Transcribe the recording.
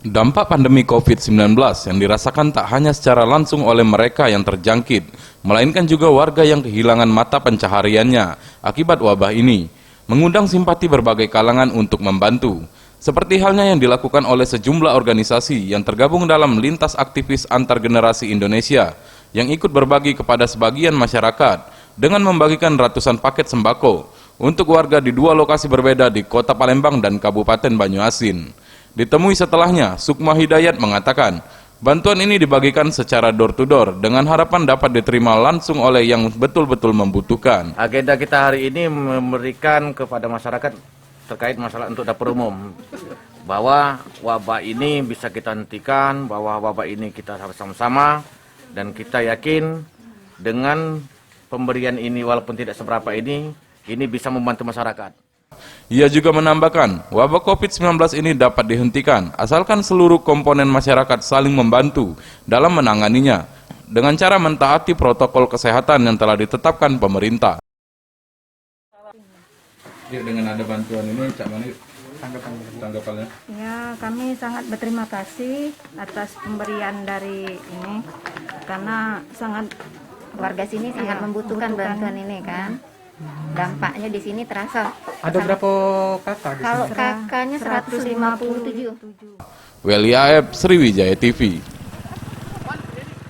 Dampak pandemi COVID-19 yang dirasakan tak hanya secara langsung oleh mereka yang terjangkit, melainkan juga warga yang kehilangan mata pencahariannya akibat wabah ini, mengundang simpati berbagai kalangan untuk membantu. Seperti halnya yang dilakukan oleh sejumlah organisasi yang tergabung dalam Lintas Aktivis Antar Generasi Indonesia, yang ikut berbagi kepada sebagian masyarakat dengan membagikan ratusan paket sembako untuk warga di dua lokasi berbeda di Kota Palembang dan Kabupaten Banyuasin. Ditemui setelahnya, Sukma Hidayat mengatakan, bantuan ini dibagikan secara door-to-door dengan harapan dapat diterima langsung oleh yang betul-betul membutuhkan. Agenda kita hari ini memberikan kepada masyarakat terkait masalah untuk dapur umum. Bahwa wabah ini bisa kita hentikan, bahwa wabah ini kita sama-sama, dan kita yakin dengan pemberian ini walaupun tidak seberapa ini bisa membantu masyarakat. Ia juga menambahkan, wabah COVID-19 ini dapat dihentikan asalkan seluruh komponen masyarakat saling membantu dalam menanganinya dengan cara mentaati protokol kesehatan yang telah ditetapkan pemerintah. Dengan ada bantuan ini, Cak Mani, tanggapannya? Ya, kami sangat berterima kasih atas pemberian dari ini karena warga sini sangat membutuhkan bantuan ini kan. Dampaknya di sini terasa. Ada berapa kakak di sini? Kalau kakaknya 157. Weli Aeb, Sriwijaya TV.